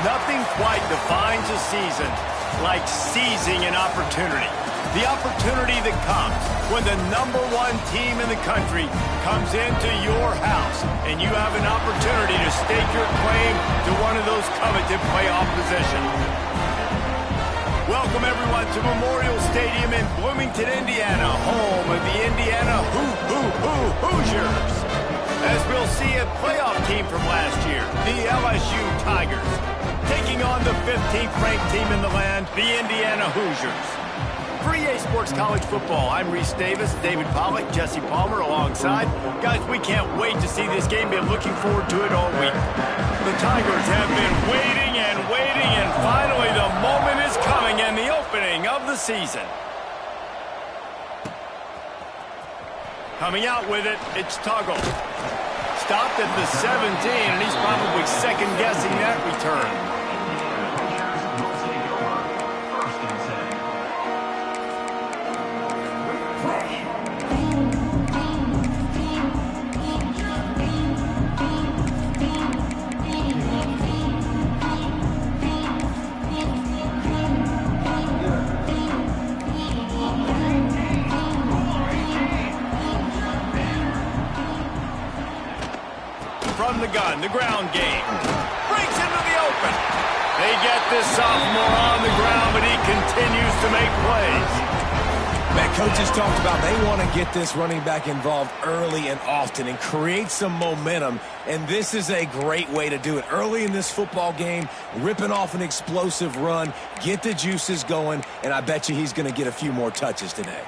Nothing quite defines a season like seizing an opportunity. The opportunity that comes when the #1 team in the country comes into your house and you have an opportunity to stake your claim to one of those coveted playoff positions. Welcome, everyone, to Memorial Stadium in Bloomington, Indiana, home of the Indiana Hoosiers. As we'll see a playoff team from last year, the LSU Tigers, taking on the 15th ranked team in the land, the Indiana Hoosiers. For EA Sports College Football, I'm Reese Davis, David Pollack, Jesse Palmer alongside. Guys, we can't wait to see this game. Been looking forward to it all week. The Tigers have been waiting and finally the moment is coming and the opening of the season. Coming out with it, it's Tuggle. Stopped at the 17, and he's probably second-guessing that return. From the gun, the ground game. Breaks into the open. They get this sophomore on the ground, but he continues to make plays. Man, coaches talked about they want to get this running back involved early and often and create some momentum, and this is a great way to do it. Early in this football game, ripping off an explosive run, get the juices going, and I bet you he's going to get a few more touches today.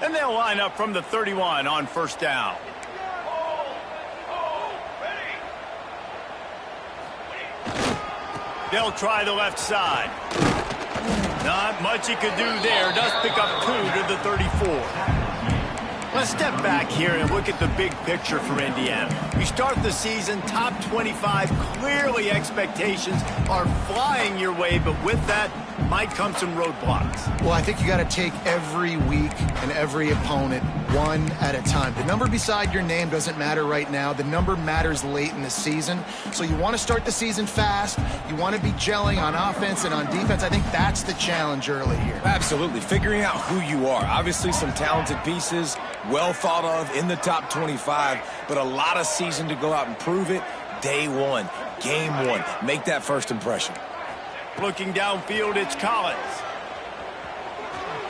And they'll line up from the 31 on first down. They'll try the left side. Not much he could do there. Does pick up 2 to the 34. Let's step back here and look at the big picture for Indiana. You start the season top 25. Clearly expectations are flying your way, but with that might come some roadblocks. Well, I think you got to take every week and every opponent one at a time. The number beside your name doesn't matter right now. The number matters late in the season. So you want to start the season fast. You want to be gelling on offense and on defense. I think that's the challenge early here. Absolutely. Figuring out who you are. Obviously some talented pieces, well thought of in the top 25, but a lot of season to go out and prove it. Day one, game one. Make that first impression. Looking downfield, it's Collins.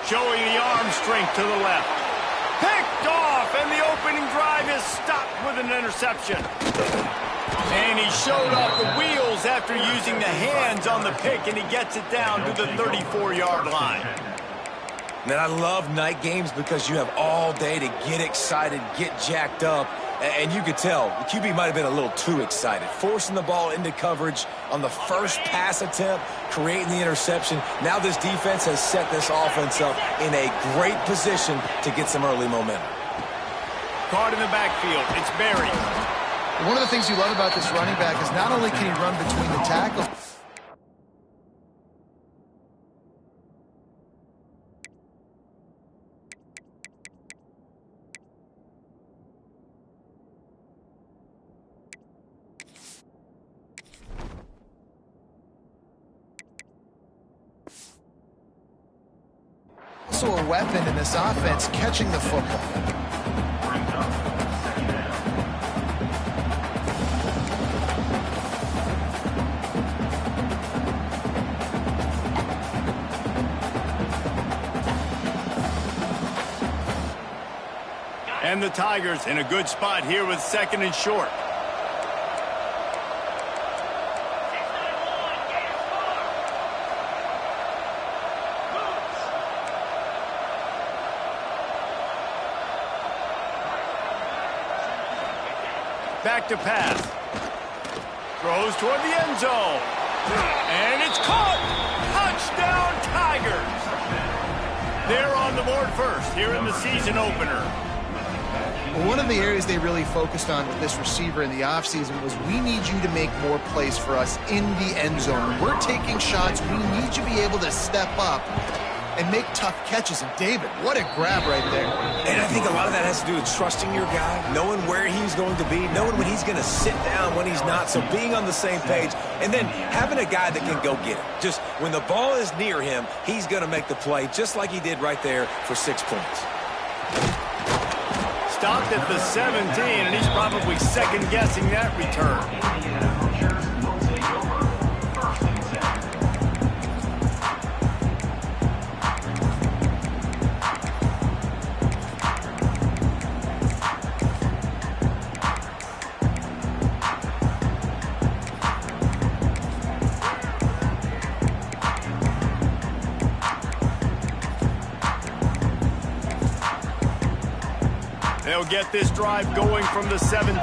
Showing the arm strength to the left. Picked off, and the opening drive is stopped with an interception. And he showed off the wheels after using the hands on the pick, and he gets it down to the 34-yard line. Man, I love night games because you have all day to get excited, get jacked up, and you could tell the QB might have been a little too excited. Forcing the ball into coverage on the first pass attempt, creating the interception. Now this defense has set this offense up in a great position to get some early momentum. Caught in the backfield, it's Barry. One of the things you love about this running back is not only can he run between the tackles, also a weapon in this offense, catching the football. And the Tigers in a good spot here with second and short. Back to pass. Throws toward the end zone. And it's caught. Touchdown, Tigers. They're on the board first here in the season opener. Well, one of the areas they really focused on with this receiver in the offseason was we need you to make more plays for us in the end zone. We're taking shots. We need you to be able to step up and make tough catches. And David, what a grab right there. And I think a lot of that has to do with trusting your guy, knowing where he's going to be, knowing when he's going to sit down, when he's not, so being on the same page, and then having a guy that can go get it. Just when the ball is near him, he's going to make the play, just like he did right there for 6 points. Stopped at the 17, and he's probably second-guessing that return. They'll get this drive going from the 17.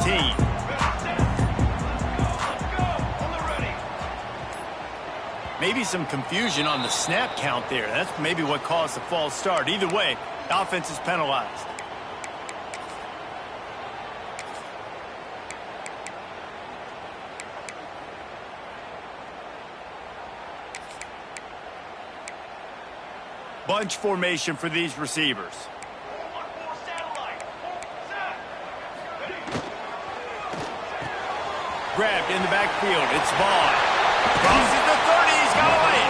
Maybe some confusion on the snap count there. That's maybe what caused the false start. Either way, the offense is penalized. Bunch formation for these receivers. Grabbed in the backfield. It's Vaughn. Crosses the 30. He's got away.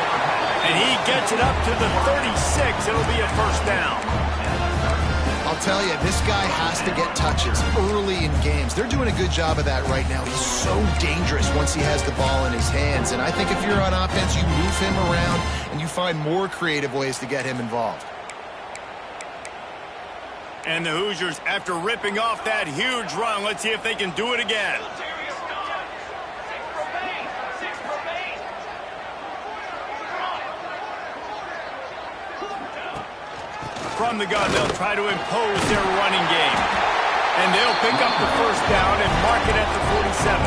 And he gets it up to the 36. It'll be a first down. I'll tell you, this guy has to get touches early in games. They're doing a good job of that right now. He's so dangerous once he has the ball in his hands. And I think if you're on offense, you move him around and you find more creative ways to get him involved. And the Hoosiers, after ripping off that huge run, let's see if they can do it again. From the gun, they'll try to impose their running game. And they'll pick up the first down and mark it at the 47.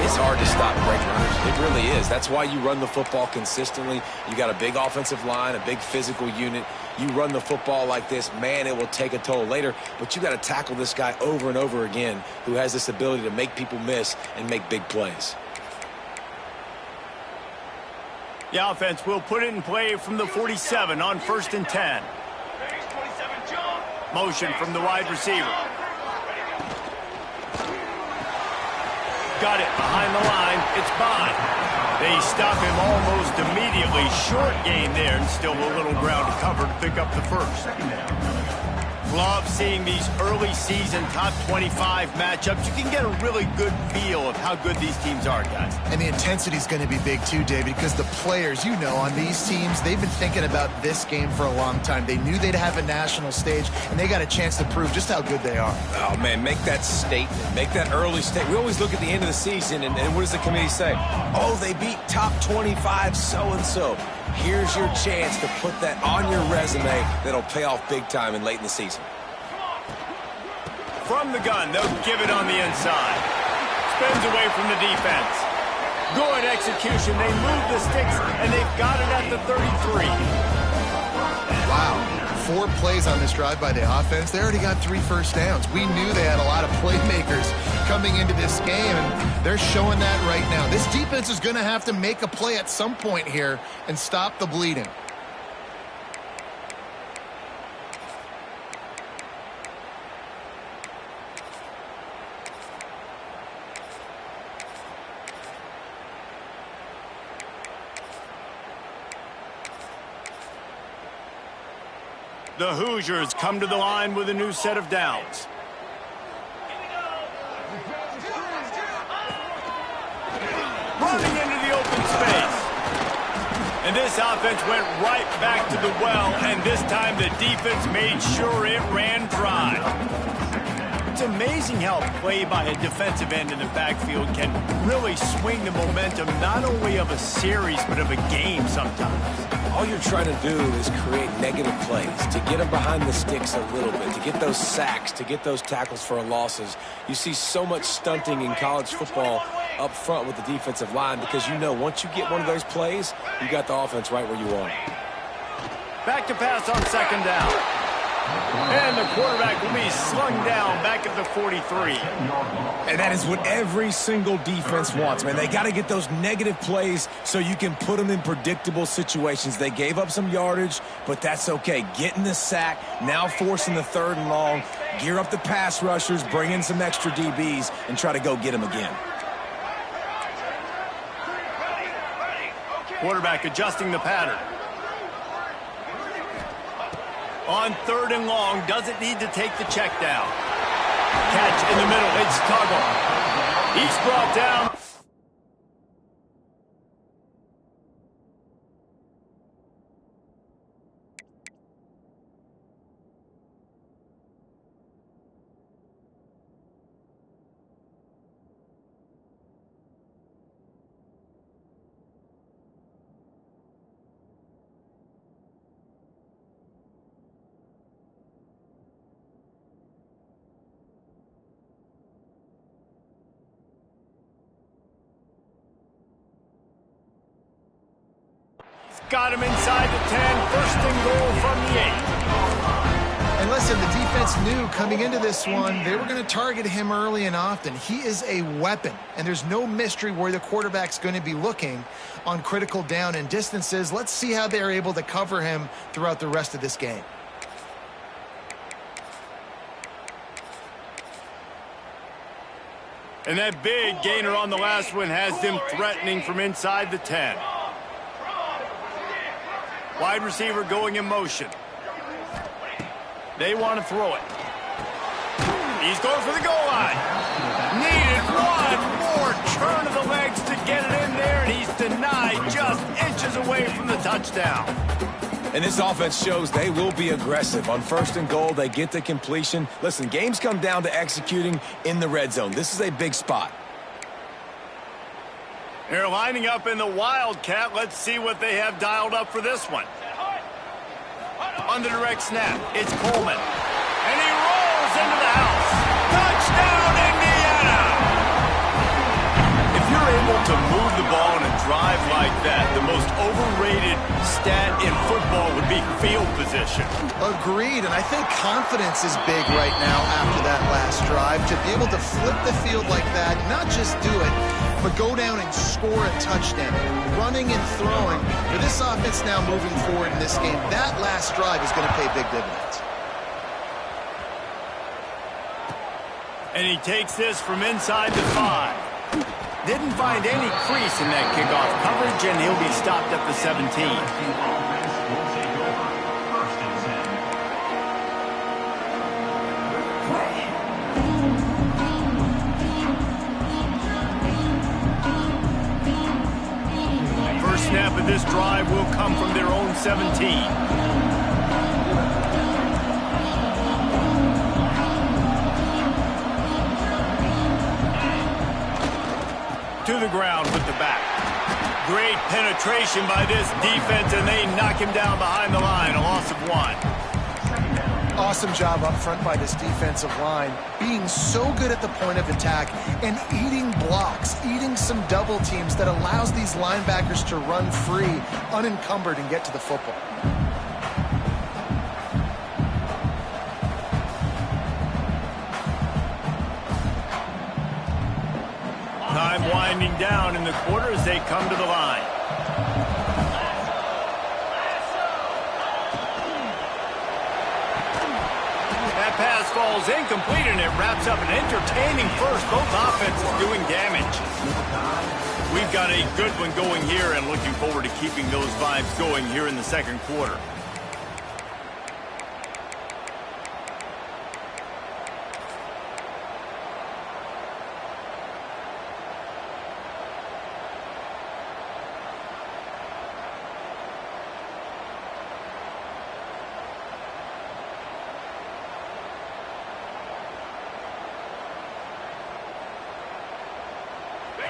It's hard to stop great runners. It really is. That's why you run the football consistently. You got a big offensive line, a big physical unit. You run the football like this, man, it will take a toll later. But you got to tackle this guy over and over again who has this ability to make people miss and make big plays. The offense will put it in play from the 47 on 1st and 10. Motion from the wide receiver. Got it behind the line. It's Bond. They stop him almost immediately. Short gain there, and still a little ground to cover to pick up the first. Love seeing these early season top 25 matchups. You can get a really good feel of how good these teams are, guys. And the intensity is going to be big too, David, because the players, you know, on these teams, they've been thinking about this game for a long time. They knew they'd have a national stage, and they got a chance to prove just how good they are. Oh, man, make that statement. Make that early statement. We always look at the end of the season, and what does the committee say? Oh, they beat top 25 so-and-so. Here's your chance to put that on your resume that'll pay off big time and late in the season. From the gun, they'll give it on the inside. Spins away from the defense. Good execution. They move the sticks, and they've got it at the 33. Wow. 4 plays on this drive by the offense. They already got 3 first downs. We knew they had a lot of playmakers coming into this game, and they're showing that right now. This defense is going to have to make a play at some point here and stop the bleeding. The Hoosiers come to the line with a new set of downs. Running into the open space. And this offense went right back to the well, and this time the defense made sure it ran dry. It's amazing how a play by a defensive end in the backfield can really swing the momentum not only of a series but of a game sometimes. All you're trying to do is create negative plays, to get them behind the sticks a little bit, to get those sacks, to get those tackles for losses. You see so much stunting in college football up front with the defensive line because you know once you get one of those plays, you got the offense right where you want it. Back to pass on 2nd down. And the quarterback will be slung down back at the 43. And that is what every single defense wants, man. They got to get those negative plays so you can put them in predictable situations. They gave up some yardage, but that's okay. Getting the sack, now forcing the 3rd and long, gear up the pass rushers, bring in some extra DBs, and try to go get them again. Quarterback adjusting the pattern. On 3rd and long, doesn't need to take the check down. Catch in the middle, it's Tuggle. He's brought down. Got him inside the 10, 1st and goal from the 8. And listen, the defense knew coming into this one, they were going to target him early and often. He is a weapon, and there's no mystery where the quarterback's going to be looking on critical down and distances. Let's see how they're able to cover him throughout the rest of this game. And that big gainer on the last one has them threatening from inside the 10. Wide receiver going in motion. They want to throw it. He's going for the goal line. Needed one more turn of the legs to get it in there, and he's denied just inches away from the touchdown. And this offense shows they will be aggressive. On 1st and goal, they get the completion. Listen, games come down to executing in the red zone. This is a big spot. They're lining up in the Wildcat. Let's see what they have dialed up for this one. On the direct snap, it's Coleman. And he rolls into the house. Touchdown, Indiana! If you're able to move the ball in a drive like that, the most overrated stat in football would be field position. Agreed, and I think confidence is big right now after that last drive. To be able to flip the field like that, not just do it, but go down and score a touchdown, running and throwing. For this offense now moving forward in this game, that last drive is going to pay big dividends. And he takes this from inside the 5. Didn't find any crease in that kickoff coverage, and he'll be stopped at the 17. Snap of this drive will come from their own 17. To the ground with the back. Great penetration by this defense, and they knock him down behind the line, a loss of 1. Awesome job up front by this defensive line, being so good at the point of attack and eating blocks, eating some double teams that allows these linebackers to run free, unencumbered, and get to the football. Time winding down in the quarter as they come to the line. Pass falls incomplete, and it wraps up an entertaining first. Both offenses doing damage. We've got a good one going here, and looking forward to keeping those vibes going here in the 2nd quarter.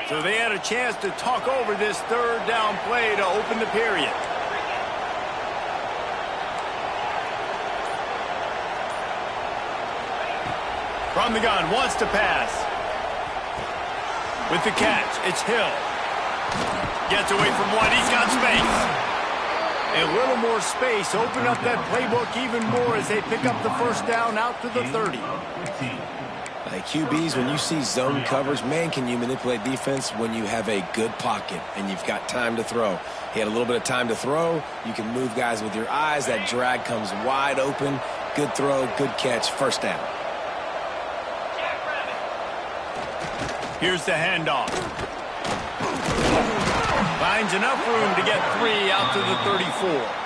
So they had a chance to talk over this 3rd down play to open the period. From the gun, wants to pass. With the catch, it's Hill. Gets away from one, he's got space. A little more space, open up that playbook even more as they pick up the first down out to the 30. Like QBs, when you see zone coverage, man, can you manipulate defense when you have a good pocket and you've got time to throw. He had a little bit of time to throw. You can move guys with your eyes. That drag comes wide open. Good throw, good catch, first down. Here's the handoff. Finds enough room to get 3 out to the 34.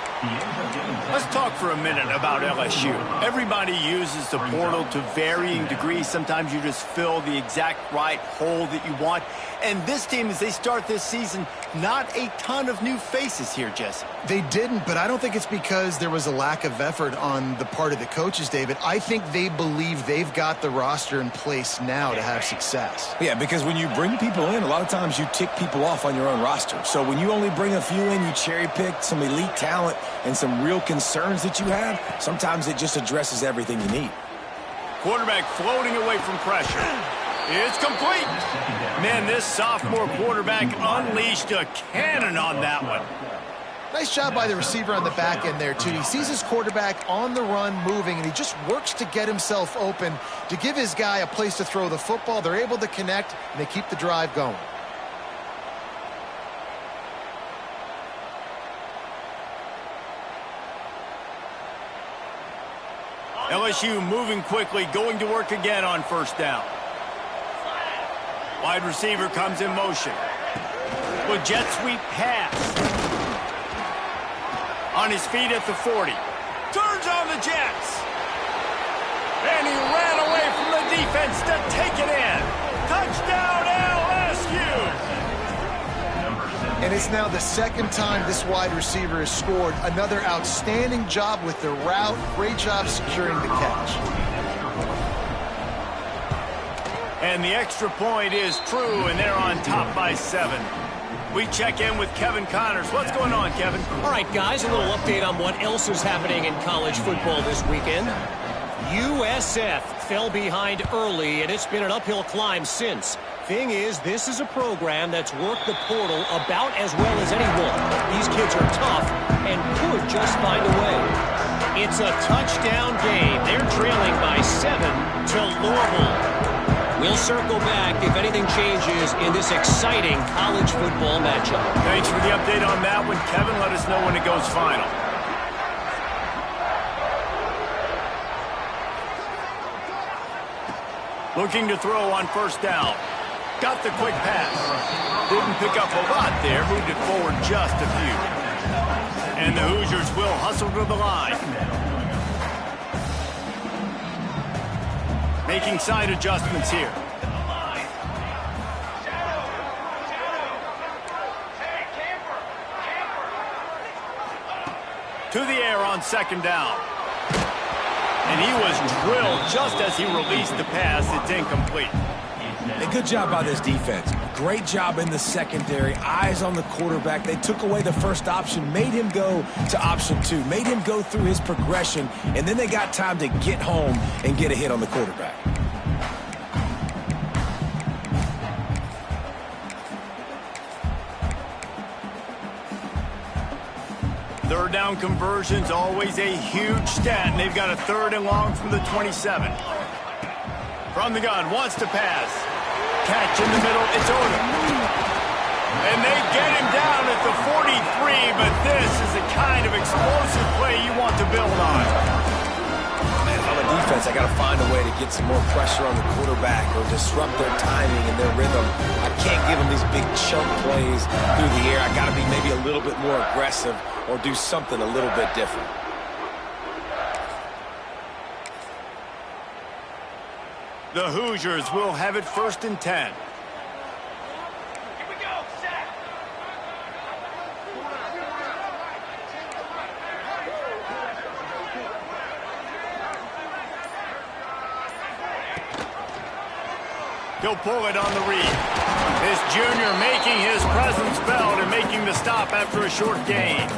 Let's talk for a minute about LSU. Everybody uses the portal to varying degrees. Sometimes you just fill the exact right hole that you want. And this team, as they start this season, not a ton of new faces here, Jesse. They didn't, but I don't think it's because there was a lack of effort on the part of the coaches, David. I think they believe they've got the roster in place now to have success. Yeah, because when you bring people in, a lot of times you tick people off on your own roster. So when you only bring a few in, you cherry-pick some elite talent and some real concerns that you have, sometimes it just addresses everything you need. Quarterback floating away from pressure. It's complete. Man, this sophomore quarterback unleashed a cannon on that one. Nice job by the receiver on the back end there, too. He sees his quarterback on the run moving, and he just works to get himself open to give his guy a place to throw the football. They're able to connect, and they keep the drive going. LSU moving quickly, going to work again on first down. Wide receiver comes in motion. With jet sweep pass. On his feet at the 40. Turns on the Jets. And he ran away from the defense to take it in. Touchdown LSU. And it's now the second time this wide receiver has scored. Another outstanding job with the route. Great job securing the catch. And the extra point is true, and they're on top by 7. We check in with Kevin Connors. What's going on, Kevin? All right, guys, a little update on what else is happening in college football this weekend. USF fell behind early, and it's been an uphill climb since. Thing is, this is a program that's worked the portal about as well as anyone. These kids are tough and could just find a way. It's a touchdown game. They're trailing by 7 to Louisville. We'll circle back if anything changes in this exciting college football matchup. Thanks for the update on that one, Kevin. Let us know when it goes final. Looking to throw on first down. Got the quick pass. Didn't pick up a lot there. Moved it forward just a few. And the Hoosiers will hustle to the line. Making side adjustments here. To the air on second down. And he was drilled just as he released the pass. It's incomplete. A good job by this defense. Great job in the secondary. Eyes on the quarterback. They took away the first option, made him go to option 2, made him go through his progression, and then they got time to get home and get a hit on the quarterback. Third down conversions, always a huge stat, and they've got a 3rd and long from the 27. From the gun, wants to pass. Catch in the middle, it's Odom. And they get him down at the 43, but this is the kind of explosive play you want to build on. Man, on the defense, I got to find a way to get some more pressure on the quarterback or disrupt their timing and their rhythm. I can't give them these big chunk plays through the air. I got to be maybe a little bit more aggressive or do something a little bit different. The Hoosiers will have it 1st and 10. He'll pull it on the read. This junior making his presence felt and making the stop after a short gain.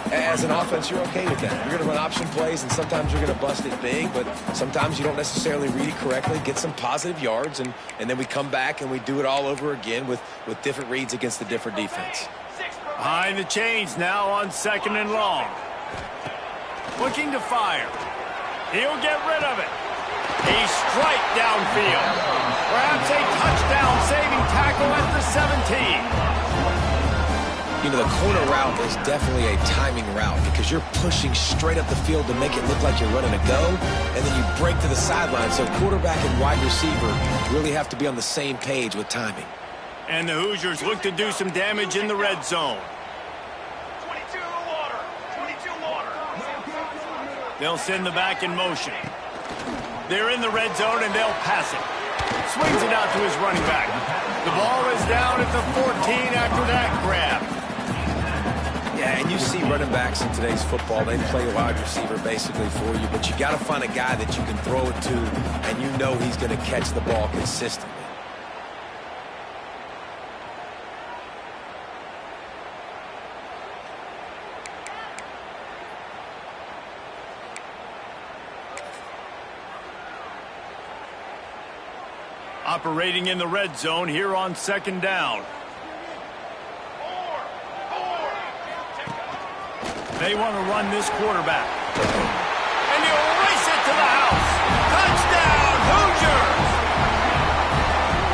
As an offense, you're okay with that. You're going to run option plays, and sometimes you're going to bust it big, but sometimes you don't necessarily read it correctly, get some positive yards, and then we come back and we do it all over again with different reads against the different defense. Behind the chains now on 2nd and long. Looking to fire. He'll get rid of it. A strike downfield. Perhaps a touchdown-saving tackle at the 17. You know, the corner route is definitely a timing route because you're pushing straight up the field to make it look like you're running a go, and then you break to the sideline. So quarterback and wide receiver really have to be on the same page with timing. And the Hoosiers look to do some damage in the red zone. 22 water. 22 water. They'll send the back in motion. They're in the red zone, and they'll pass it. Swings it out to his running back. The ball is down at the 14 after that grab. Yeah, and you see running backs in today's football, they play wide receiver basically for you, but you got to find a guy that you can throw it to, and you know he's going to catch the ball consistently. Operating in the red zone here on 2nd down. They want to run this quarterback. And he'll race it to the house. Touchdown, Hoosiers!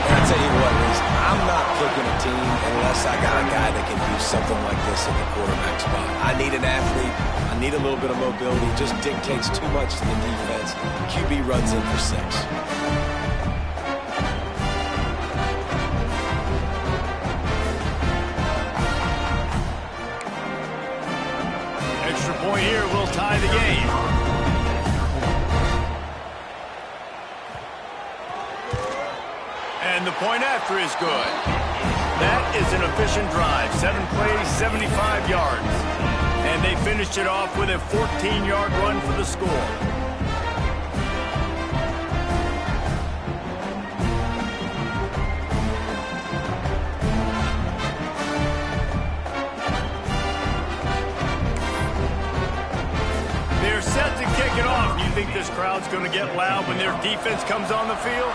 And I tell you what, Reese, I'm not picking a team unless I got a guy that can do something like this at the quarterback spot. I need an athlete. I need a little bit of mobility. It just dictates too much to the defense. QB runs in for 6. Point here will tie the game. And the point after is good. That is an efficient drive. 7 plays, 75 yards. And they finished it off with a 14-yard run for the score. Set to kick it off. You think this crowd's going to get loud when their defense comes on the field?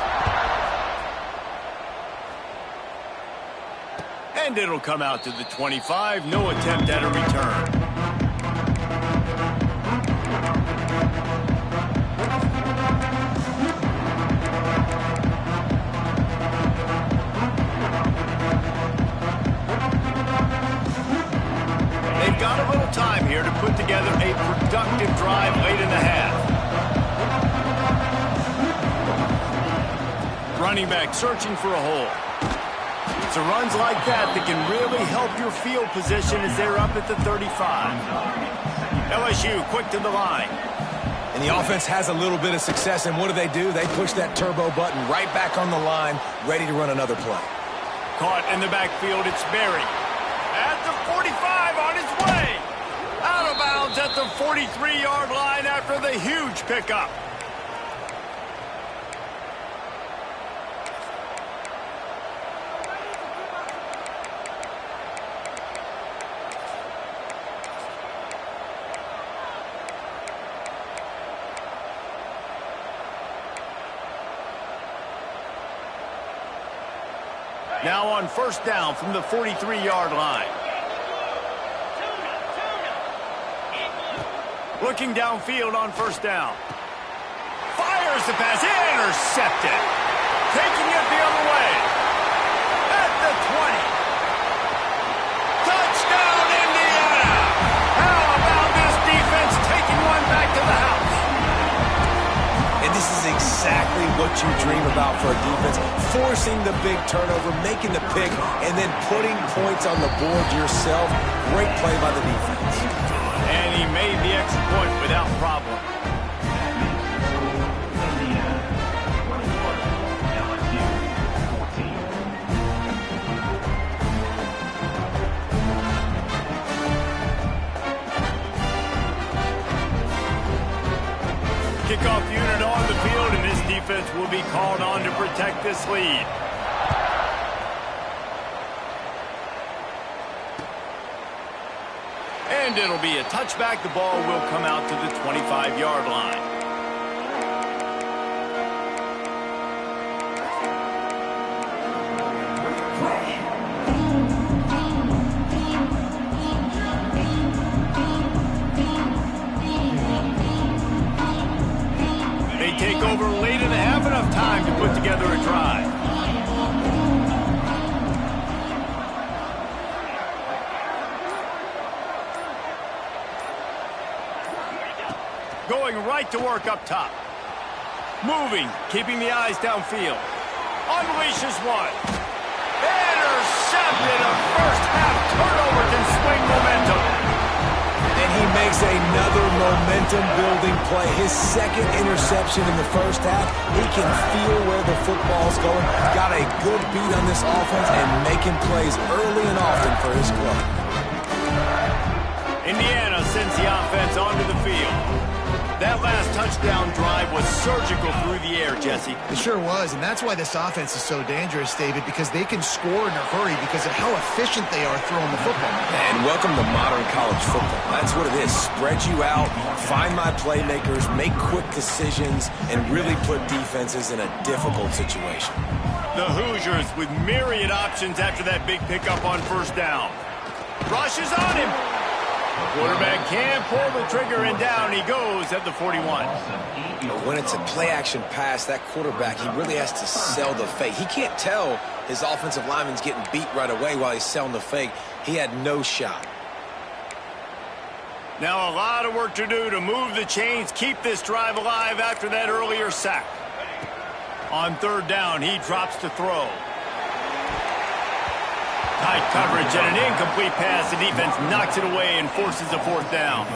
And it'll come out to the 25. No attempt at a return. They've got a little time here to put together a productive drive late in the half. Running back searching for a hole. It's the runs like that that can really help your field position as they're up at the 35. LSU quick to the line. And the offense has a little bit of success, and what do? They push that turbo button right back on the line, ready to run another play. Caught in the backfield, it's Berry. At the 45 on his way. Out of bounds at the 43-yard line after the huge pickup. Now on 1st down from the 43-yard line. Looking downfield on 1st down. Fires the pass. Intercepted. Taking it the other way. At the 20. Touchdown, Indiana. How about this defense taking one back to the house? And this is exactly what you dream about for a defense. Forcing the big turnover, making the pick, and then putting points on the board yourself. Great play by the defense. And he made the extra point without problem. Kickoff unit on the field, and this defense will be called on to protect this lead. And it'll be a touchback. The ball will come out to the 25-yard line. take over late in the half, enough time to put together a drive. Going right to work up top. Moving, keeping the eyes downfield. Unleashes one. Intercepted. A first half turnover can swing momentum. And he makes another momentum-building play. His second interception in the first half. He can feel where the football's going. Got a good beat on this offense and making plays early and often for his club. Indiana sends the offense onto the field. That last touchdown drive was surgical through the air, Jesse. It sure was, and that's why this offense is so dangerous, David, because they can score in a hurry because of how efficient they are throwing the football. And welcome to modern college football. That's what it is. Spread you out, find my playmakers, make quick decisions, and really put defenses in a difficult situation. The Hoosiers with myriad options after that big pickup on first down. Rushes on him. Quarterback can't pull the trigger, and down he goes at the 41. When it's a play-action pass, that quarterback, he really has to sell the fake. He can't tell his offensive lineman's getting beat right away while he's selling the fake. He had no shot. Now a lot of work to do to move the chains, keep this drive alive after that earlier sack. On third down, he drops to throw. Tight coverage and an incomplete pass. The defense knocks it away and forces a fourth down.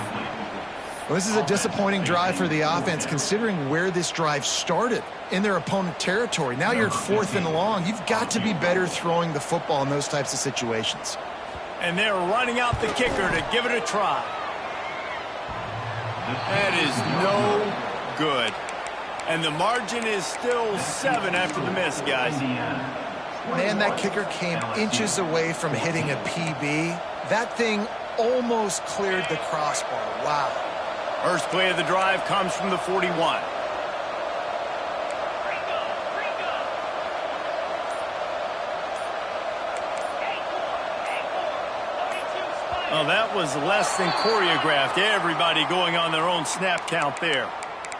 Well, this is a disappointing drive for the offense considering where this drive started in their opponent territory. Now you're at 4th and long. You've got to be better throwing the football in those types of situations. And they're running out the kicker to give it a try. That is no good. And the margin is still 7 after the miss, guys. Man, that kicker came inches away from hitting a PB. That thing almost cleared the crossbar. Wow. First play of the drive comes from the 41. Well, that was less than choreographed. Everybody going on their own snap count there.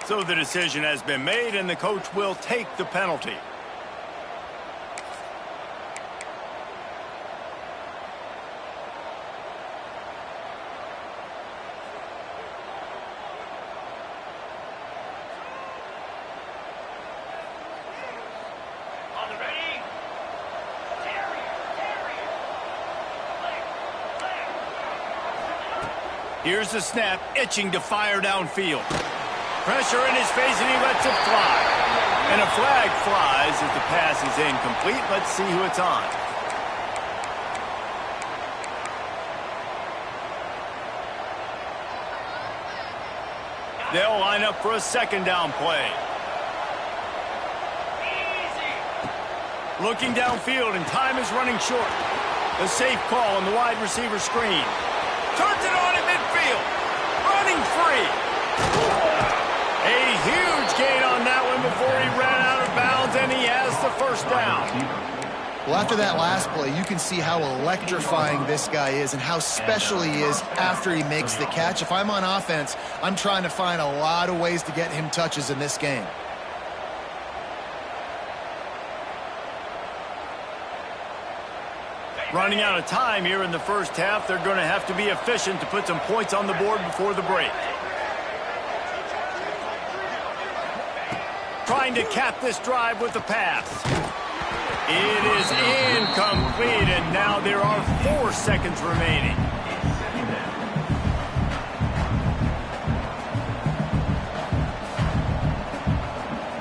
So the decision has been made, and the coach will take the penalty. Here's the snap, itching to fire downfield. Pressure in his face, and he lets it fly. And a flag flies as the pass is incomplete. Let's see who it's on. They'll line up for a second down play. Looking downfield, and time is running short. A safe call on the wide receiver screen. Turns it on in midfield. Running free. A huge gain on that one before he ran out of bounds, and he has the first down. Well, after that last play, you can see how electrifying this guy is and how special he is after he makes the catch. If I'm on offense, I'm trying to find a lot of ways to get him touches in this game. Running out of time here in the first half. They're going to have to be efficient to put some points on the board before the break. Trying to cap this drive with the pass. It is incomplete, and now there are 4 seconds remaining.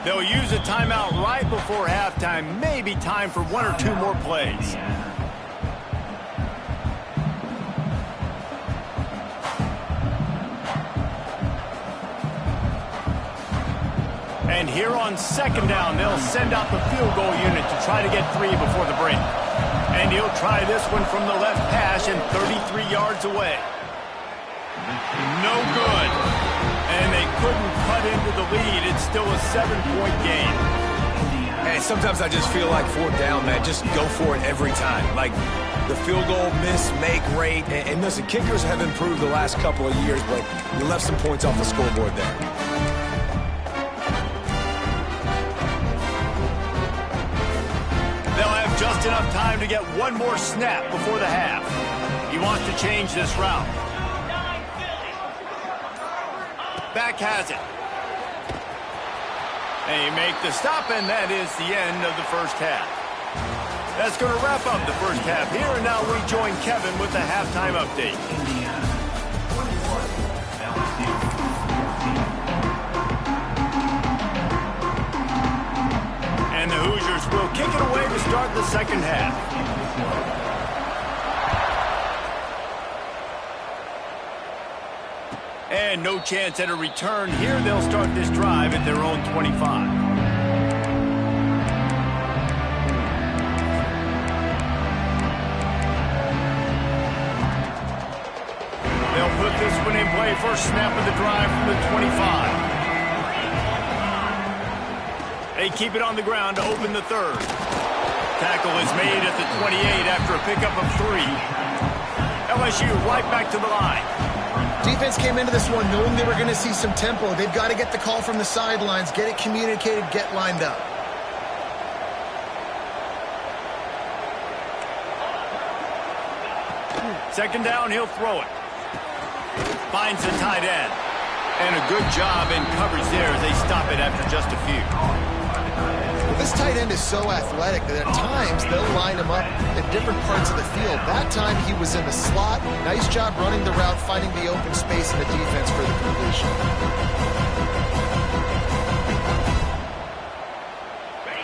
They'll use a timeout right before halftime. Maybe time for 1 or 2 more plays. And here on second down, they'll send out the field goal unit to try to get 3 before the break. And he'll try this one from the left hash and 33 yards away. No good. And they couldn't cut into the lead. It's still a 7-point game. And sometimes I just feel like 4th down, man. Just go for it every time. Like the field goal miss, make rate. And listen, kickers have improved the last couple of years, but you left some points off the scoreboard there. get one more snap before the half. He wants to change this route. Back has it. They make the stop, and that is the end of the first half. That's going to wrap up the first half here, and now we join Kevin with the halftime update. And the Hoosiers will kick it away to start the second half. And no chance at a return here. They'll start this drive at their own 25. They'll put this one in play. First snap of the drive from the 25. They keep it on the ground to open the third. Tackle is made at the 28 after a pickup of 3. LSU right back to the line. Defense came into this one knowing they were going to see some tempo. They've got to get the call from the sidelines, get it communicated, get lined up. Second down, he'll throw it. Finds the tight end. And a good job in coverage there as they stop it after just a few. Well, this tight end is so athletic that at times they'll line him up in different parts of the field. That time he was in the slot. Nice job running the route, finding the open space in the defense for the completion.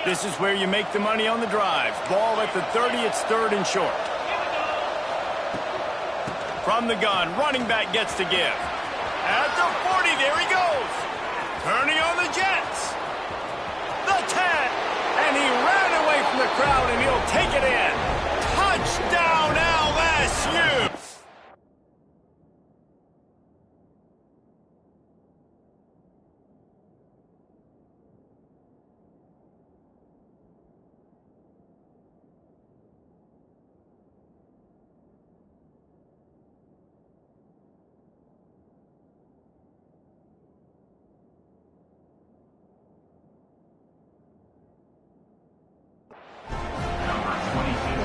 This is where you make the money on the drives. Ball at the 30, it's third and short. From the gun, running back gets to give. At the 40, there he goes. Turning on the Jets. The 10. And he ran away from the crowd, and he'll take it in. Touchdown, LSU.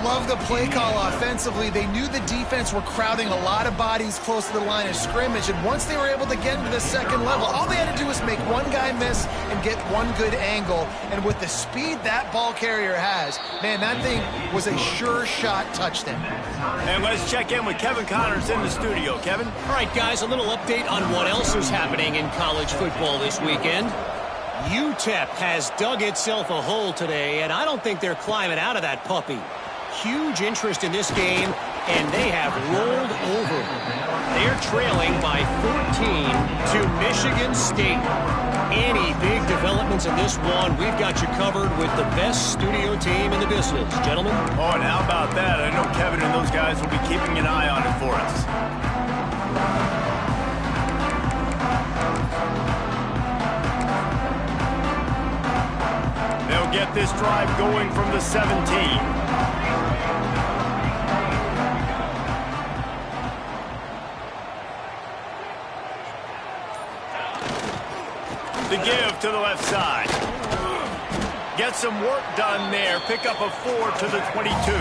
Love the play call offensively. They knew the defense were crowding a lot of bodies close to the line of scrimmage, and once they were able to get into the second level, all they had to do was make one guy miss and get one good angle. And with the speed that ball carrier has, man, that thing was a sure shot touchdown. And let's check in with Kevin Connors in the studio. Kevin? All right, guys, a little update on what else is happening in college football this weekend. UTEP has dug itself a hole today, and I don't think they're climbing out of that puppy. Huge interest in this game, and they have rolled over. They're trailing by 14 to Michigan State. Any big developments in this one, we've got you covered with the best studio team in the business. Gentlemen? Oh, and how about that? I know Kevin and those guys will be keeping an eye on it for us. They'll get this drive going from the 17. The give to the left side. Get some work done there. Pick up a 4 to the 22.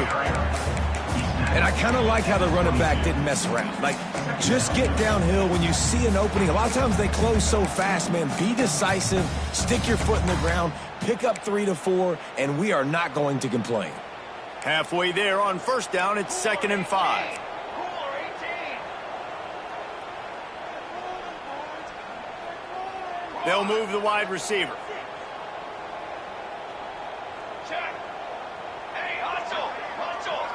And I kind of like how the running back didn't mess around. Like, just get downhill when you see an opening. A lot of times they close so fast, man. Be decisive. Stick your foot in the ground. Pick up 3 to 4, and we are not going to complain. Halfway there on first down, it's 2nd and 5. They'll move the wide receiver. Check. Hey, hustle, hustle.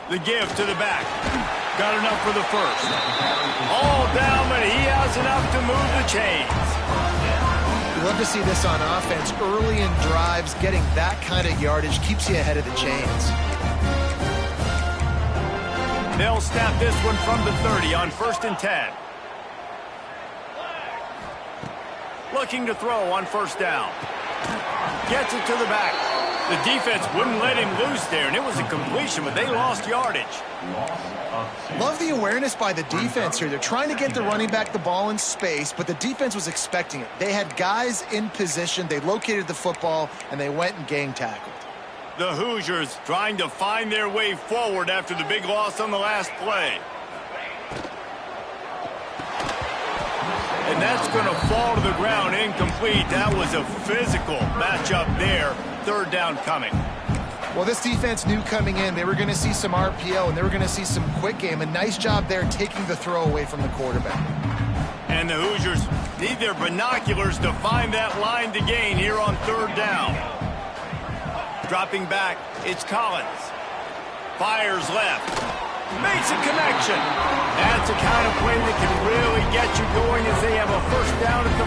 The give to the back. Got enough for the first. All down, but he has enough to move the chains. We love to see this on offense. Early in drives, getting that kind of yardage keeps you ahead of the chains. They'll snap this one from the 30 on 1st and 10. Looking to throw on first down. Gets it to the back. The defense wouldn't let him loose there, and it was a completion, but they lost yardage. Love the awareness by the defense here. They're trying to get the running back the ball in space, but the defense was expecting it. They had guys in position. They located the football, and they went and gang tackled. The Hoosiers trying to find their way forward after the big loss on the last play. And that's going to fall to the ground incomplete. That was a physical matchup there. Third down coming. Well, this defense knew coming in they were going to see some RPO and they were going to see some quick game. A nice job there taking the throw away from the quarterback. And the Hoosiers need their binoculars to find that line to gain here on third down. Dropping back, it's Collins. Fires left. Makes a connection. That's the kind of play that can really get you going as they have a first down at the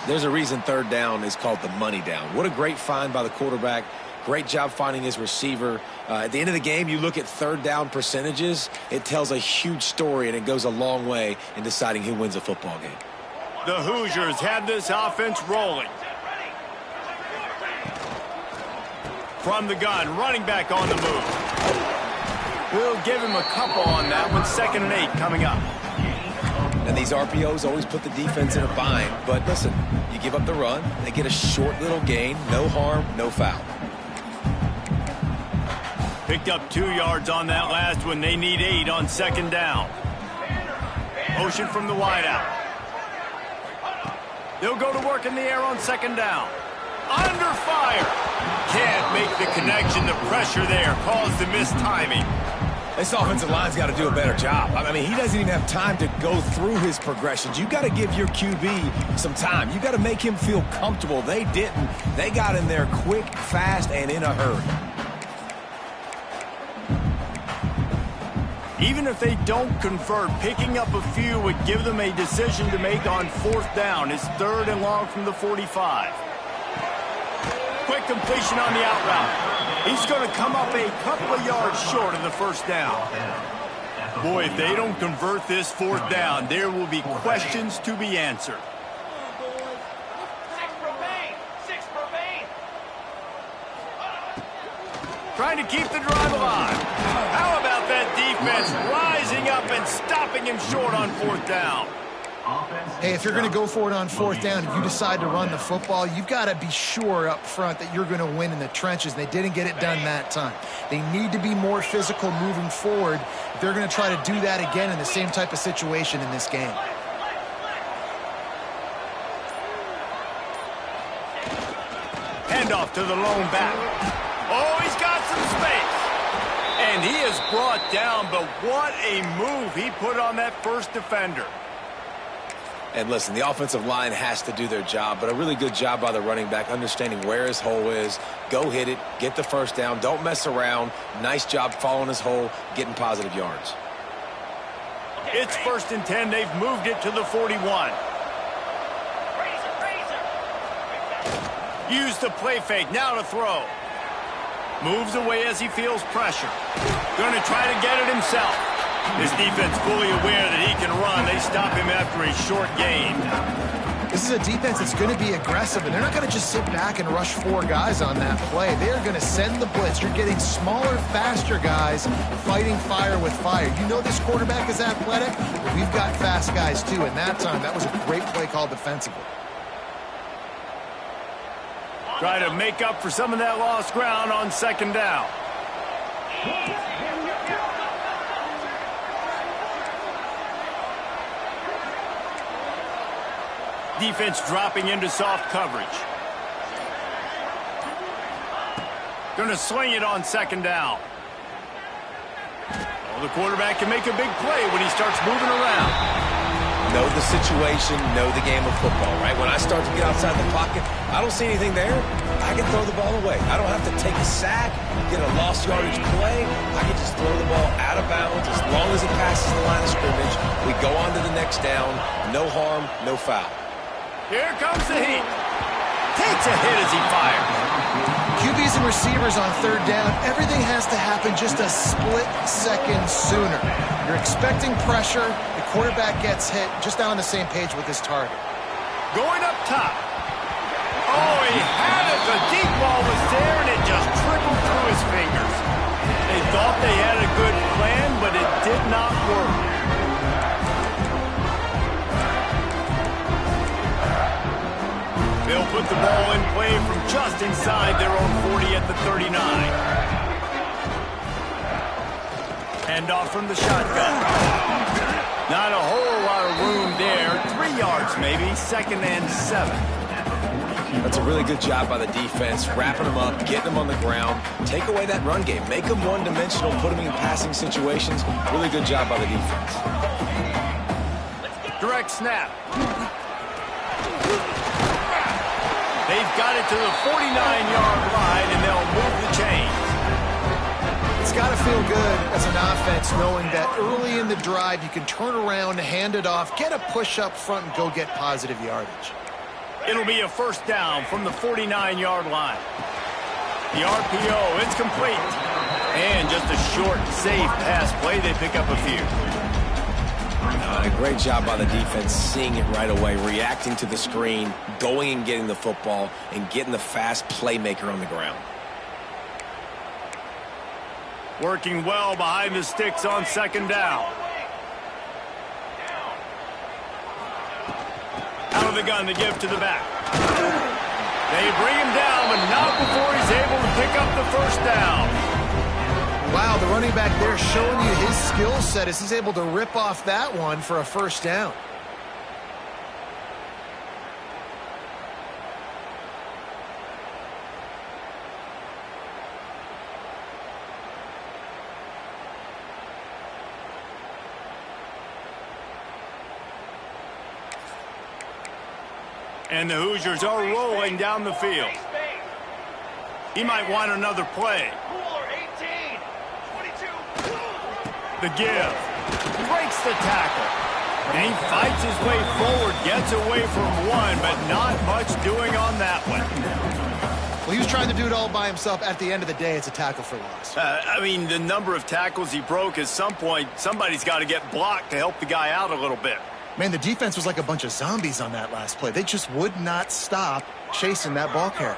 43. There's a reason third down is called the money down. What a great find by the quarterback. Great job finding his receiver. At the end of the game, you look at third down percentages. It tells a huge story, and it goes a long way in deciding who wins a football game. The Hoosiers have this offense rolling. From the gun, running back on the move. We'll give him a couple on that one. 2nd and 8 coming up. And these RPOs always put the defense in a bind. But listen, you give up the run, they get a short little gain. No harm, no foul. Picked up 2 yards on that last one. They need 8 on 2nd down. Motion from the wideout. They'll go to work in the air on 2nd down. Under fire. Can't make the connection. The pressure there caused the missed timing. This offensive line's got to do a better job. I mean, he doesn't even have time to go through his progressions. You got to give your QB some time. You got to make him feel comfortable. They didn't. They got in there quick, fast, and in a hurry. Even if they don't convert, picking up a few would give them a decision to make on 4th down. It's 3rd and long from the 45. Quick completion on the out route. He's going to come up a couple of yards short of the first down. Boy, if they don't convert this 4th down, there will be questions to be answered. 6 remain. 6 remain. Trying to keep the drive alive. How about that defense rising up and stopping him short on 4th down? Hey, if you're going to go for it on 4th down, if you decide to run the football, you've got to be sure up front that you're going to win in the trenches. They didn't get it done that time. They need to be more physical moving forward if they're going to try to do that again in the same type of situation in this game. Handoff to the lone back. Oh, he's got some space. And he is brought down, but what a move he put on that first defender. And listen, the offensive line has to do their job, but a really good job by the running back, understanding where his hole is. Go hit it, get the first down, don't mess around. Nice job following his hole, getting positive yards. It's 1st and 10. They've moved it to the 41. Use the play fake, now to throw. Moves away as he feels pressure. Going to try to get it himself. His defense fully aware that he can run. They stop him after a short gain. This is a defense that's going to be aggressive, and they're not going to just sit back and rush 4 guys on that play. They are going to send the blitz. You're getting smaller, faster guys fighting fire with fire. You know this quarterback is athletic, but we've got fast guys too, and that time that was a great play call defensively. Try to make up for some of that lost ground on 2nd down. Defense dropping into soft coverage. Going to swing it on 2nd down. Well, the quarterback can make a big play when he starts moving around. Know the situation, know the game of football, right? When I start to get outside the pocket, I don't see anything there, I can throw the ball away. I don't have to take a sack, get a lost yardage play. I can just throw the ball out of bounds. As long as it passes the line of scrimmage, we go on to the next down. No harm, no foul. Here comes the heat. Takes a hit as he fires. QBs and receivers on 3rd down, everything has to happen just a split second sooner. You're expecting pressure, the quarterback gets hit, just not on the same page with his target. Going up top. Oh, he had it. The deep ball was there, and it just trickled through his fingers. They thought they had a good plan, but it did not work. They'll put the ball in play from just inside their own 40 at the 39. Handoff from the shotgun. Not a whole lot of room there. 3 yards maybe, 2nd and 7. That's a really good job by the defense, wrapping them up, getting them on the ground. Take away that run game. Make them one-dimensional, put them in passing situations. Really good job by the defense. Direct snap. They've got it to the 49-yard line, and they'll move the chains. It's got to feel good as an offense knowing that early in the drive you can turn around, hand it off, get a push up front, and go get positive yardage. It'll be a 1st down from the 49-yard line. The RPO, it's complete. And just a short, safe pass play. They pick up a few. A great job by the defense, seeing it right away, reacting to the screen, going and getting the football, and getting the fast playmaker on the ground. Working well behind the sticks on 2nd down. Out of the gun to give to the back. They bring him down, but not before he's able to pick up the 1st down. Wow, the running back there showing you his skill set as he's able to rip off that one for a 1st down. And the Hoosiers are rolling down the field. He might want another play. The give. Breaks the tackle. And he fights his way forward, gets away from one, but not much doing on that one. Well, he was trying to do it all by himself. At the end of the day, it's a tackle for loss. I mean, the number of tackles he broke, at some point, somebody's got to get blocked to help the guy out a little bit. Man, the defense was like a bunch of zombies on that last play. They just would not stop chasing that ball carrier.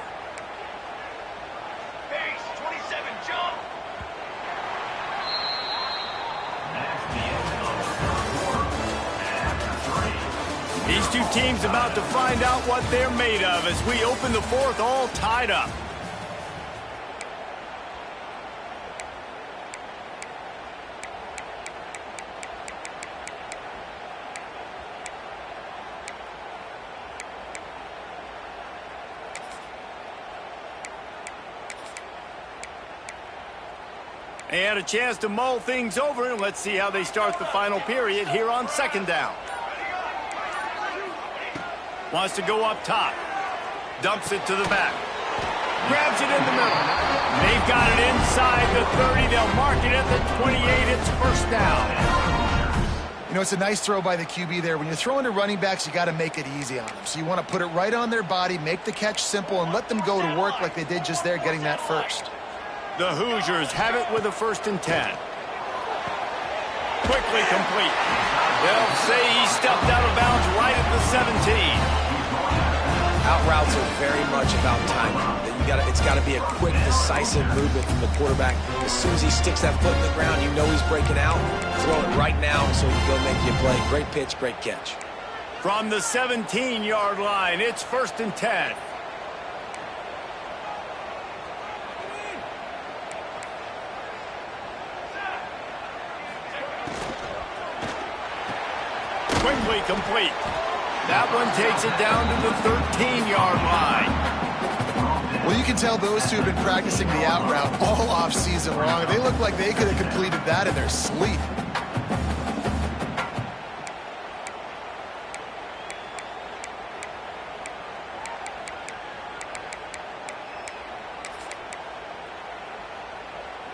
These two teams about to find out what they're made of as we open the 4th all tied up. They had a chance to mull things over, and let's see how they start the final period here on 2nd down. Wants to go up top. Dumps it to the back. Grabs it in the middle. They've got it inside the 30. They'll mark it at the 28. It's 1st down. You know, it's a nice throw by the QB there. When you're throwing to running backs, you got to make it easy on them. So you want to put it right on their body, make the catch simple, and let them go to work like they did just there, getting that 1st. The Hoosiers have it with a 1st and 10. Quickly complete. They'll say he stepped out of bounds right at the 17. Out routes are very much about timing. It's got to be a quick, decisive movement from the quarterback. As soon as he sticks that foot in the ground, you know he's breaking out. Throw it right now so he can go make you a play. Great pitch, great catch. From the 17-yard line, it's 1st and 10. Quickly complete. That one takes it down to the 13-yard line. Well, you can tell those two have been practicing the out route all off season long. They look like they could have completed that in their sleep.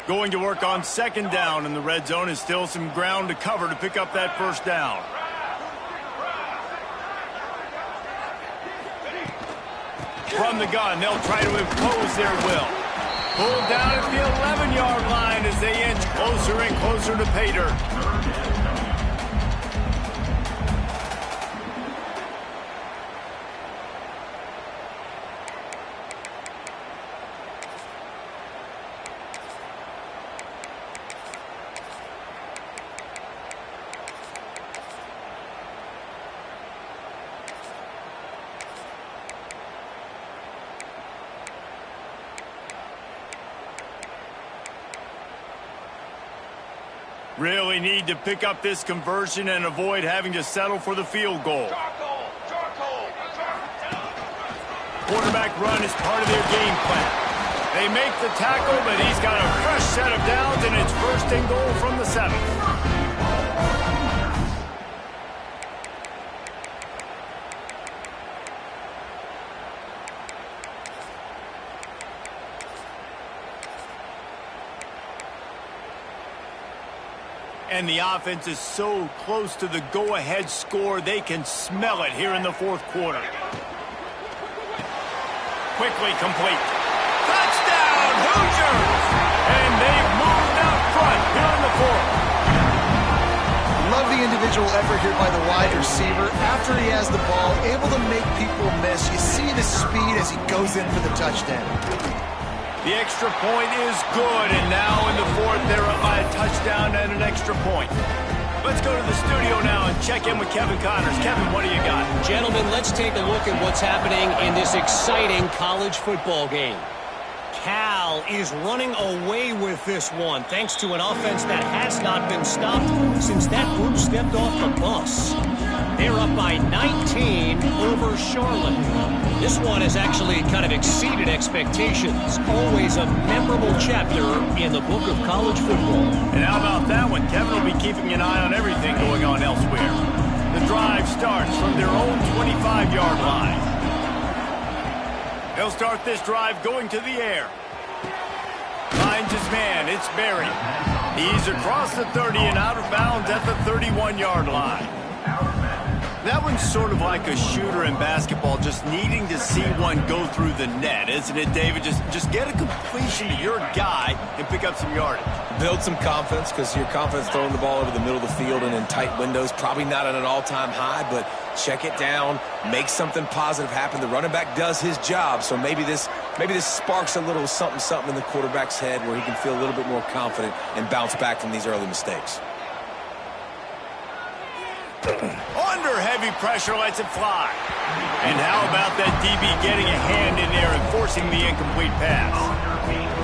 Going to work on 2nd down, and the red zone is still some ground to cover to pick up that 1st down. From the gun, they'll try to impose their will. Pulled down at the 11-yard line as they inch closer and closer to pay dirt. Really need to pick up this conversion and avoid having to settle for the field goal. Quarterback run is part of their game plan. They make the tackle, but he's got a fresh set of downs, and it's first and goal from the 7. And the offense is so close to the go-ahead score, they can smell it here in the fourth quarter. Quickly complete. Touchdown, Hoosiers! And they've moved out front here in the fourth. Love the individual effort here by the wide receiver. After he has the ball, able to make people miss. You see the speed as he goes in for the touchdown. The extra point is good, and now in the fourth, they're up by a touchdown and an extra point. Let's go to the studio now and check in with Kevin Connors. Kevin, what do you got? Gentlemen, let's take a look at what's happening in this exciting college football game. Cal is running away with this one, thanks to an offense that has not been stopped since that group stepped off the bus. They're up by 19 over Charlotte. This one has actually kind of exceeded expectations. Always a memorable chapter in the book of college football. And how about that one? Kevin will be keeping an eye on everything going on elsewhere. The drive starts from their own 25-yard line. They'll start this drive going to the air. Finds his man. It's Berry. He's across the 30 and out of bounds at the 31-yard line. That one's sort of like a shooter in basketball, just needing to see one go through the net, isn't it, David? Just get a completion to your guy and pick up some yardage. Build some confidence, because your confidence throwing the ball over the middle of the field and in tight windows, probably not at an all-time high, but check it down, make something positive happen. The running back does his job, so maybe this sparks a little something in the quarterback's head where he can feel a little bit more confident and bounce back from these early mistakes. Under heavy pressure, lets it fly. And how about that DB getting a hand in there and forcing the incomplete pass?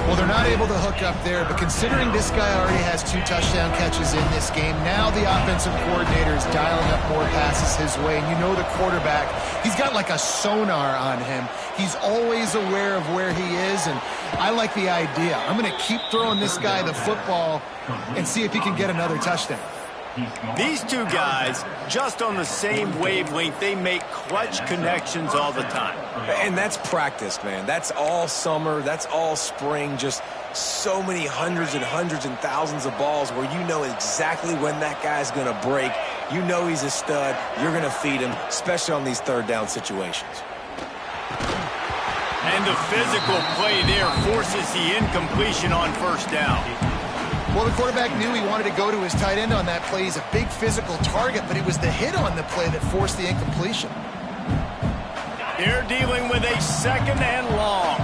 Well, they're not able to hook up there, but considering this guy already has 2 touchdown catches in this game, now the offensive coordinator is dialing up more passes his way. And you know the quarterback, he's got like a sonar on him. He's always aware of where he is, and I like the idea. I'm going to keep throwing this guy the football and see if he can get another touchdown. These two guys, just on the same wavelength, they make clutch connections all the time. And that's practice, man. That's all summer. That's all spring. Just so many hundreds and thousands of balls where you know exactly when that guy's going to break. You know he's a stud. You're going to feed him, especially on these third down situations. And the physical play there forces the incompletion on first down. Well, the quarterback knew he wanted to go to his tight end on that play. He's a big physical target, but it was the hit on the play that forced the incompletion. They're dealing with a second and long.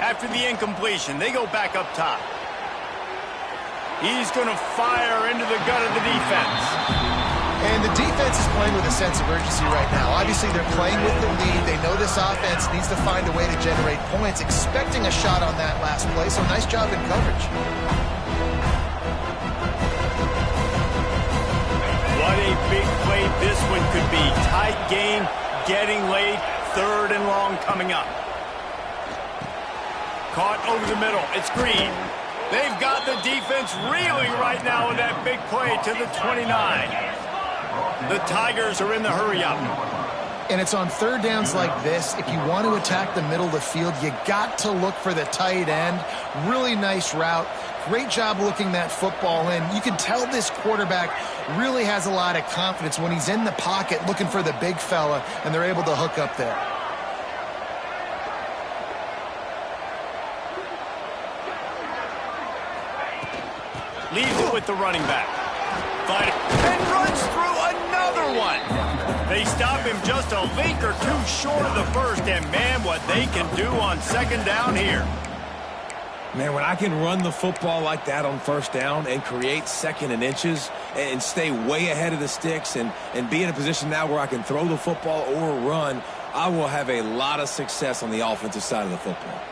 After the incompletion, they go back up top. He's going to fire into the gut of the defense. And the defense is playing with a sense of urgency right now. Obviously, they're playing with the lead. They know this offense needs to find a way to generate points, expecting a shot on that last play, so nice job in coverage. What a big play this one could be. Tight game, getting late, third and long coming up. Caught over the middle. It's Green. They've got the defense reeling right now with that big play to the 29. The Tigers are in the hurry-up. And it's on third downs like this. If you want to attack the middle of the field, you got to look for the tight end. Really nice route. Great job looking that football in. You can tell this quarterback really has a lot of confidence when he's in the pocket looking for the big fella, and they're able to hook up there. Leaves it with the running back. And runs through another one. They stop him just a link or two short of the first, and man, what they can do on second down here. Man, when I can run the football like that on first down and create second and inches and stay way ahead of the sticks and be in a position now where I can throw the football or run, I will have a lot of success on the offensive side of the football.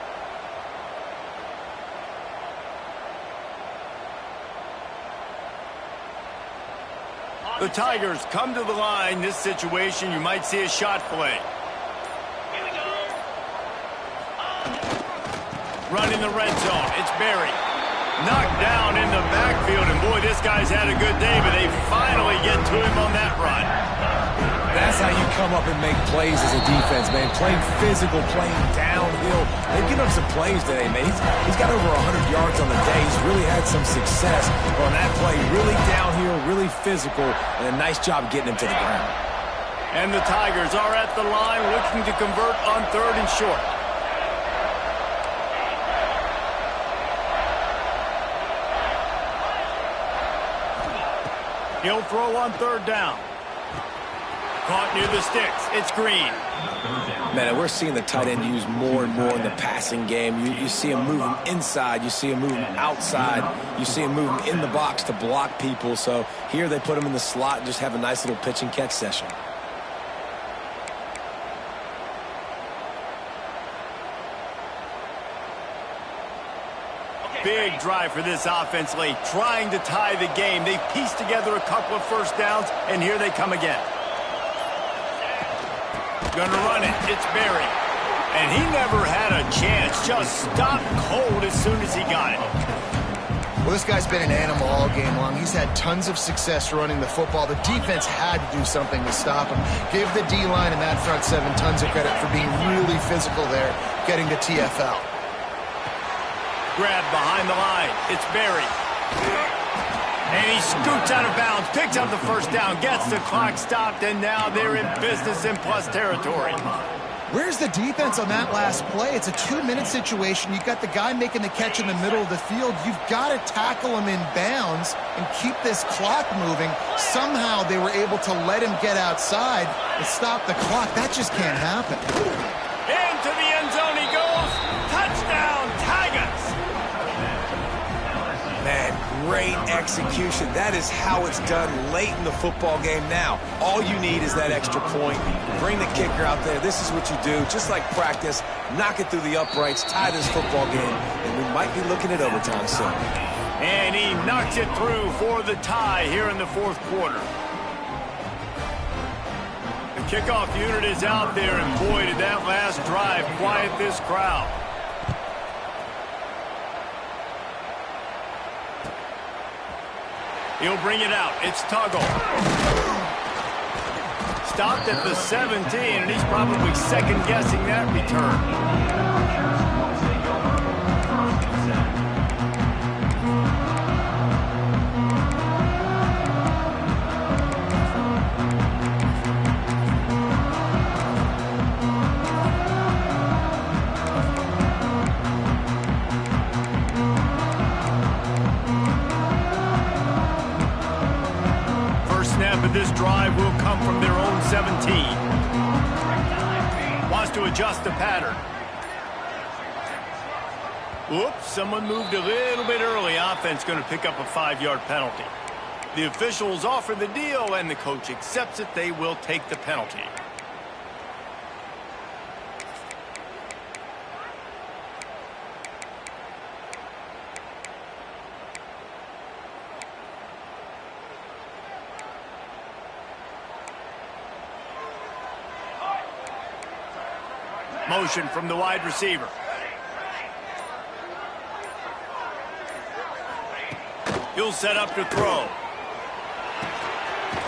The Tigers come to the line. This situation, you might see a shot play. Here we go. Running the red zone. It's Berry. Knocked down in the backfield, and boy, this guy's had a good day, but they finally get to him on that run. That's how you come up and make plays as a defense, man. Playing physical, playing downhill. They've given up some plays today, man. He's got over 100 yards on the day. He's really had some success on that play. Really downhill, really physical, and a nice job getting him to the ground. And the Tigers are at the line looking to convert on 3rd and short. He'll throw on 3rd down. Caught near the sticks. It's Green. Man, we're seeing the tight end used more and more in the passing game. You see him moving inside. You see him moving outside. You see him moving in the box to block people. So here they put him in the slot and just have a nice little pitch and catch session. Big drive for this offense late, trying to tie the game. They've pieced together a couple of first downs, and here they come again. Gonna run it. It's Berry. And he never had a chance. Just stopped cold as soon as he got it. Well, this guy's been an animal all game long. He's had tons of success running the football. The defense had to do something to stop him. Give the D-line and that front seven tons of credit for being really physical there, getting to TFL. Grab behind the line. It's Berry. And he scoots out of bounds, picks up the first down, gets the clock stopped, and now they're in business in plus territory. Where's the defense on that last play? It's a 2-minute situation. You've got the guy making the catch in the middle of the field. You've got to tackle him in bounds and keep this clock moving. Somehow they were able to let him get outside and stop the clock. That just can't happen. Into the end zone he goes. Touchdown, Tigers! Man, great execution. That is how it's done late in the football game now. All you need is that extra point. Bring the kicker out there. This is what you do. Just like practice, knock it through the uprights, tie this football game, and we might be looking at overtime soon. And he knocks it through for the tie here in the 4th quarter. The kickoff unit is out there, and boy, did that last drive quiet this crowd. He'll bring it out. It's Tuggle. Stopped at the 17, and he's probably second-guessing that return. This drive will come from their own 17. Wants to adjust the pattern. Whoops, someone moved a little bit early. Offense going to pick up a 5-yard penalty. The officials offer the deal, and the coach accepts it. They will take the penalty. Motion from the wide receiver. He'll set up to throw.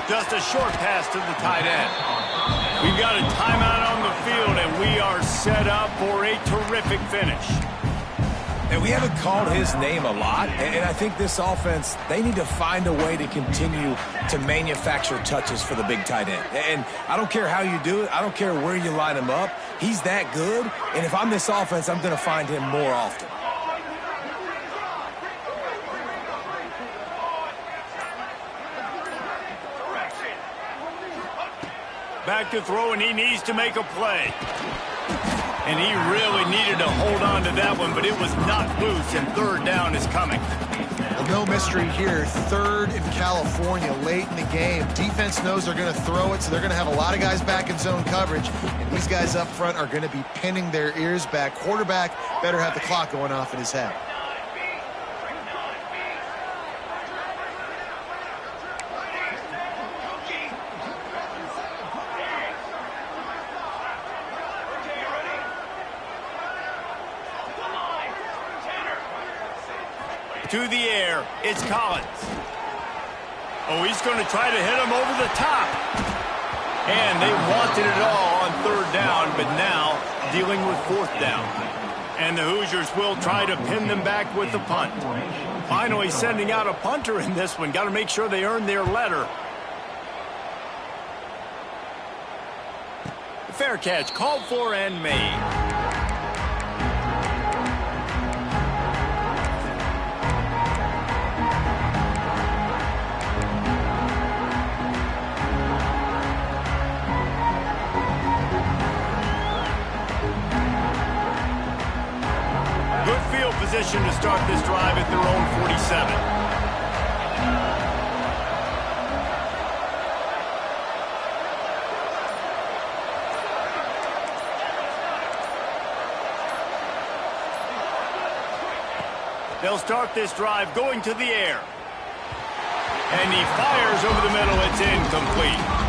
Just a short pass to the tight end. We've got a timeout on the field, and we are set up for a terrific finish. And we haven't called his name a lot, and I think this offense, they need to find a way to continue to manufacture touches for the big tight end. And I don't care how you do it. I don't care where you line him up. He's that good, and if I'm this offense, I'm going to find him more often. Back to throw, and he needs to make a play. And he really needed to hold on to that one, but it was not loose, and 3rd down is coming. Well, no mystery here. Third in California late in the game. Defense knows they're going to throw it, so they're going to have a lot of guys back in zone coverage, and these guys up front are going to be pinning their ears back. Quarterback better have the clock going off in his head. To the air, it's Collins. Oh, he's going to try to hit him over the top. And they wanted it all on third down, but now dealing with fourth down. And the Hoosiers will try to pin them back with the punt. Finally sending out a punter in this one. Got to make sure they earn their letter. Fair catch called for and made. Position to start this drive at their own 47. They'll start this drive going to the air. And he fires over the middle. It's incomplete.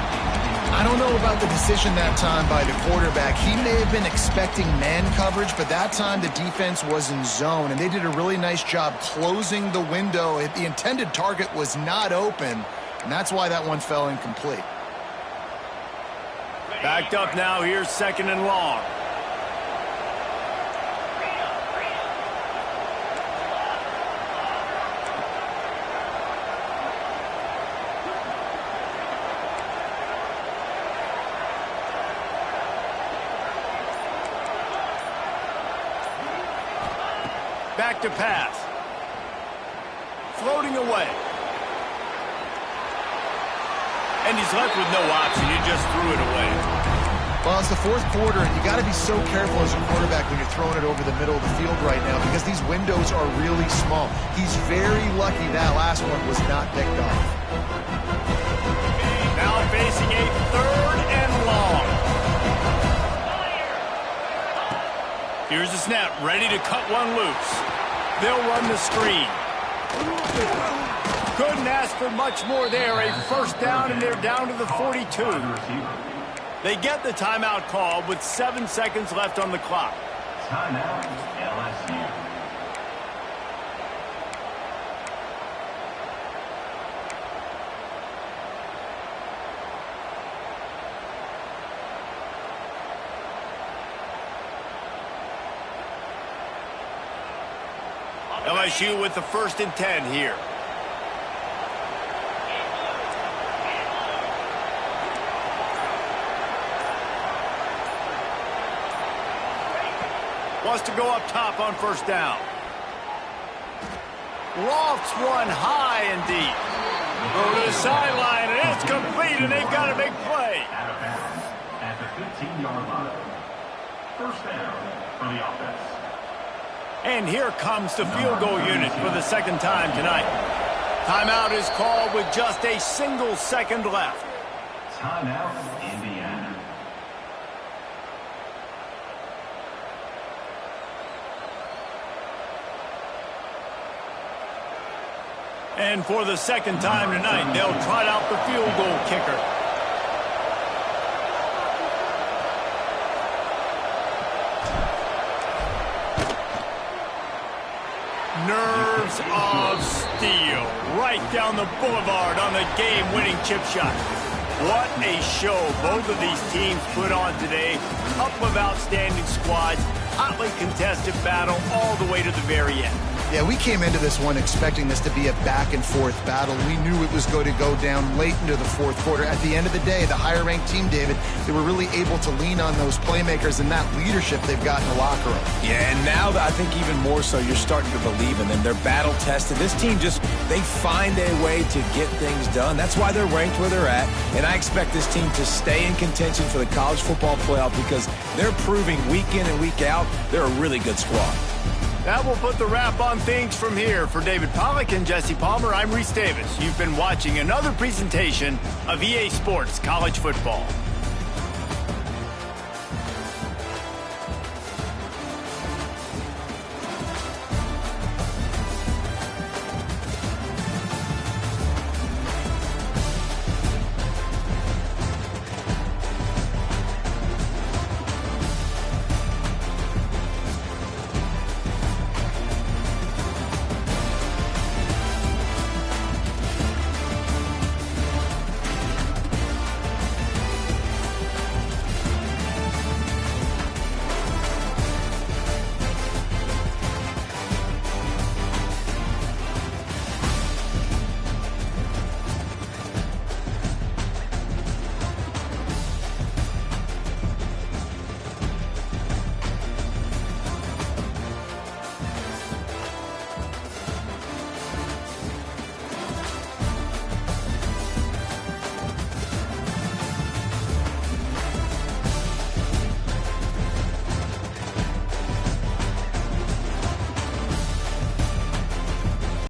I don't know about the decision that time by the quarterback. He may have been expecting man coverage, but that time the defense was in zone, and they did a really nice job closing the window. The intended target was not open, and that's why that one fell incomplete. Backed up now. Here's second and long. Back to pass. Floating away. And he's left with no option. He just threw it away. Well, it's the fourth quarter, and you got to be so careful as a quarterback when you're throwing it over the middle of the field right now because these windows are really small. He's very lucky that last one was not picked off. Now facing a third and long. Here's the snap, ready to cut one loose. They'll run the screen. Couldn't ask for much more there. A first down, and they're down to the 42. They get the timeout call with 7 seconds left on the clock. Timeout, LSU. LSU with the 1st and 10 here. Wants to go up top on first down. Lofts one high and deep. Go to the sideline, and it's complete, and they've got a big play. Out of bounds at the 15-yard line. First down for the offense. And here comes the field goal unit for the second time tonight. Timeout is called with just a single second left. Timeout, Indiana. And for the second time tonight, they'll trot out the field goal kicker. Nerves of steel right down the boulevard on the game-winning chip shot. What a show both of these teams put on today. Couple of outstanding squads, hotly contested battle all the way to the very end. Yeah, we came into this one expecting this to be a back-and-forth battle. We knew it was going to go down late into the fourth quarter. At the end of the day, the higher-ranked team, David, they were really able to lean on those playmakers and that leadership they've got in the locker room. Yeah, and now I think even more so, you're starting to believe in them. They're battle-tested. This team they find a way to get things done. That's why they're ranked where they're at. And I expect this team to stay in contention for the college football playoff because they're proving week in and week out they're a really good squad. That will put the wrap on things from here. For David Pollack and Jesse Palmer, I'm Reese Davis. You've been watching another presentation of EA Sports College Football.